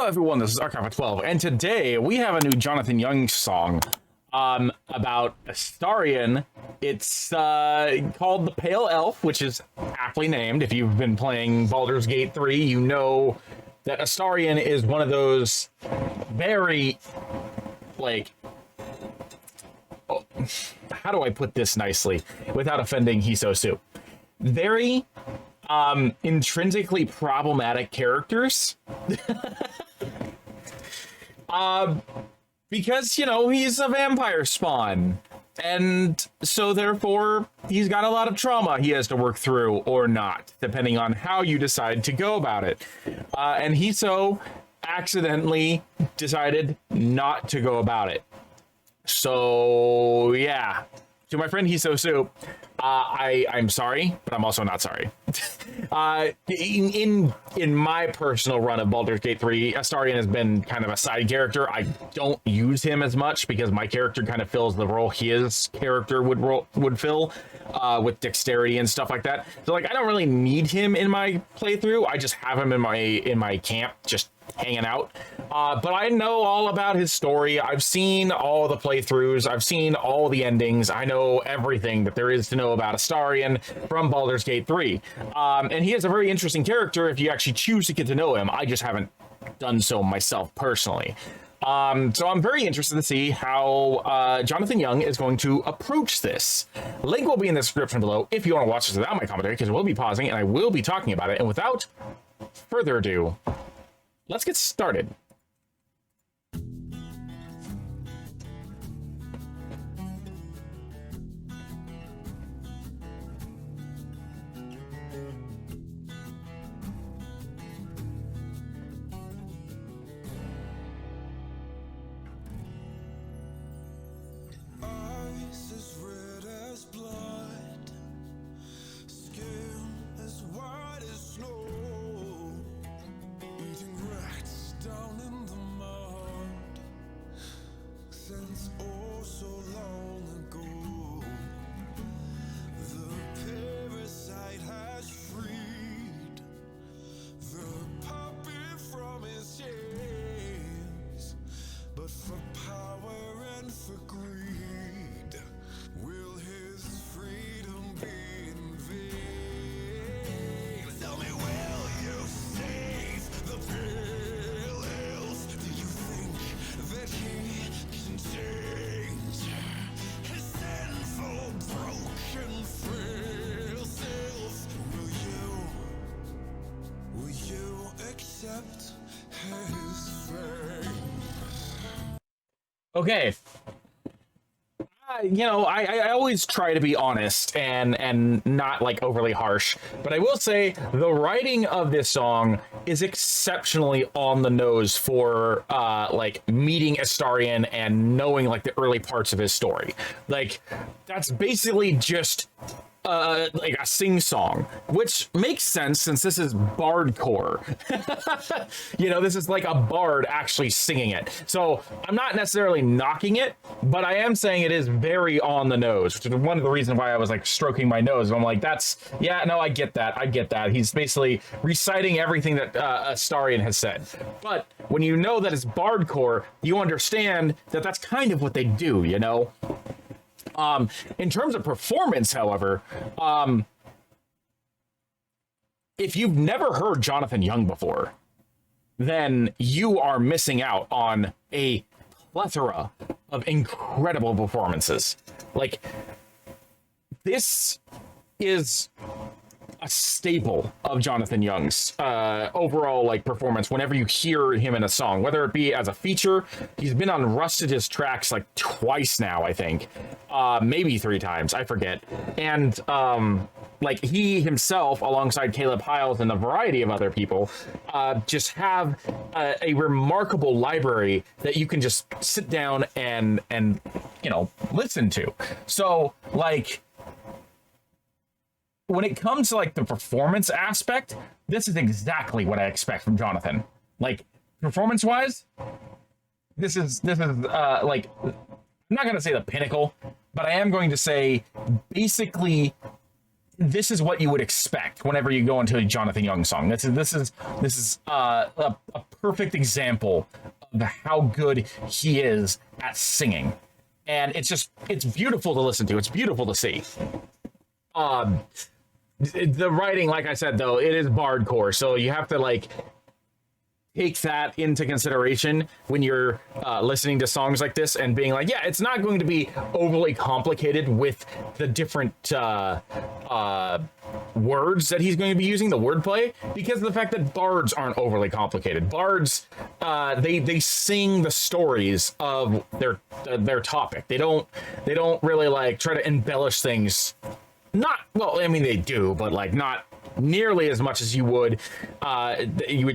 Hello everyone, this is Archive12, and today we have a new Jonathan Young song about Astarion. It's called The Pale Elf, which is aptly named. If you've been playing Baldur's Gate 3, you know that Astarion is one of those very, like, how do I put this nicely without offending Hiso Soup? Very intrinsically problematic characters. Because, you know, he's a vampire spawn, and so therefore he's got a lot of trauma he has to work through, or not, depending on how you decide to go about it. And Hiso accidentally decided not to go about it. So yeah, to my friend Hiso Soup, I'm sorry, but I'm also not sorry. In my personal run of Baldur's Gate 3, Astarion has been kind of a side character. I don't use him as much because my character kind of fills the role his character would fill, with dexterity and stuff like that. So like, I don't really need him in my playthrough. I just have him in my camp, just hanging out. But I know all about his story. I've seen all the playthroughs. I've seen all the endings. I know everything that there is to know about Astarion from Baldur's Gate 3. And he is a very interesting character if you actually choose to get to know him. I just haven't done so myself personally. So I'm very interested to see how Jonathan Young is going to approach this. Link will be in the description below if you want to watch this without my commentary, because we'll be pausing and I will be talking about it. And without further ado, let's get started. Okay. You know, I always try to be honest and not like overly harsh, but I will say the writing of this song is exceptionally on the nose for like meeting Astarion and knowing like the early parts of his story. Like, that's basically just like a sing song, which makes sense since this is Bardcore. You know, this is like a bard actually singing it. So I'm not necessarily knocking it, but I am saying it is very on the nose, which is one of the reasons why I was like stroking my nose. I'm like, yeah, no, I get that. I get that. He's basically reciting everything that Astarion has said. But when you know that it's Bardcore, you understand that that's kind of what they do, you know? In terms of performance, however, if you've never heard Jonathan Young before, then you are missing out on a plethora of incredible performances. Like, this is a staple of Jonathan Young's overall like performance whenever you hear him in a song, whether it be as a feature. He's been on Rusted's tracks like twice now, I think, maybe 3 times, I forget. And like, he himself alongside Caleb Hiles and a variety of other people just have a remarkable library that you can just sit down and you know, listen to. So like, when it comes to like the performance aspect, this is exactly what I expect from Jonathan. Like, performance wise, this is like, I'm not going to say the pinnacle, but I am going to say basically this is what you would expect whenever you go into a Jonathan Young song. This is a perfect example of how good he is at singing, and it's beautiful to listen to. It's beautiful to see. The writing, like I said, though, it is Bardcore, so you have to like take that into consideration when you're listening to songs like this and being like, yeah, it's not going to be overly complicated with the different words that he's going to be using, the wordplay, because of the fact that bards aren't overly complicated. Bards, they sing the stories of their topic. They don't really like try to embellish things. Not, well, I mean, they do, but like not nearly as much as you would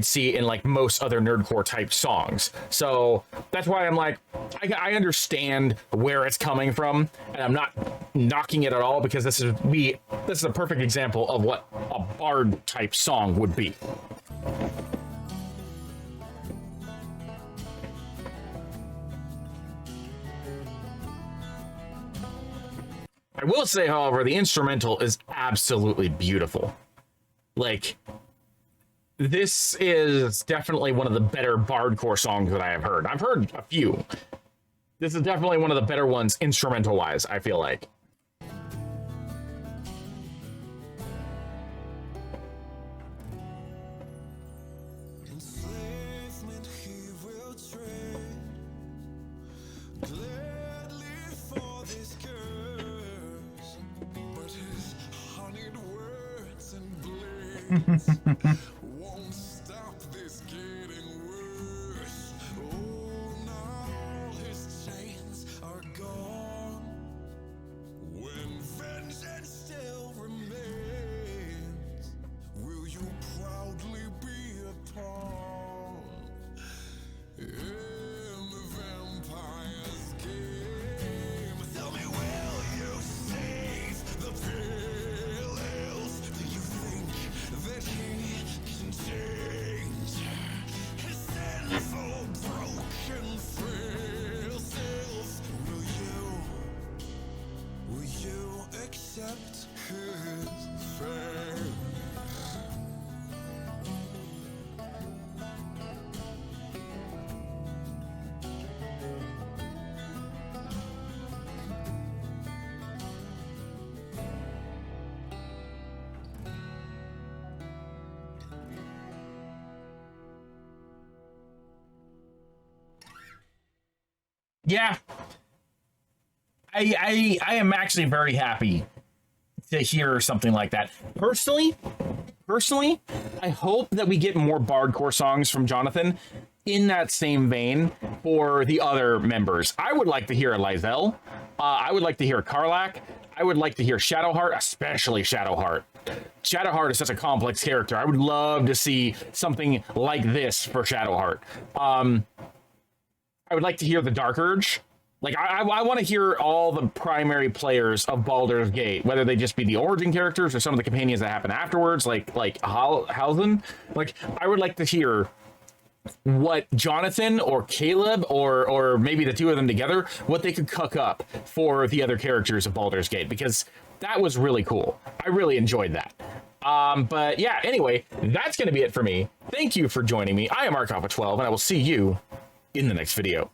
see in like most other nerdcore type songs. So that's why I'm like, I understand where it's coming from, and I'm not knocking it at all, because this is a perfect example of what a bard type song would be. I will say, however, the instrumental is absolutely beautiful. Like, this is definitely one of the better Bardcore songs that I have heard. I've heard a few. This is definitely one of the better ones, instrumental-wise, I feel like. Won't stop this getting worse. Oh, now his chains are gone. When vengeance still remains, will you proudly be a pawn in the vampire's game? Tell me, will you save the pale ales? Do you think that he can change his sinful, broken, frail self? Will you accept his fate? Yeah, I am actually very happy to hear something like that. Personally, I hope that we get more Bardcore songs from Jonathan in that same vein for the other members. I would like to hear a Lizelle. I would like to hear a Karlach. I would like to hear Shadowheart, especially Shadowheart. Shadowheart is such a complex character. I would love to see something like this for Shadowheart. I would like to hear the Dark Urge. Like, I want to hear all the primary players of Baldur's Gate, whether they just be the origin characters or some of the companions that happen afterwards, like Halzen. Like, I would like to hear what Jonathan or Caleb or maybe the two of them together, what they could cook up for the other characters of Baldur's Gate, because that was really cool. I really enjoyed that. But yeah, anyway, that's going to be it for me. Thank you for joining me. I am Arkoff12, and I will see you in the next video.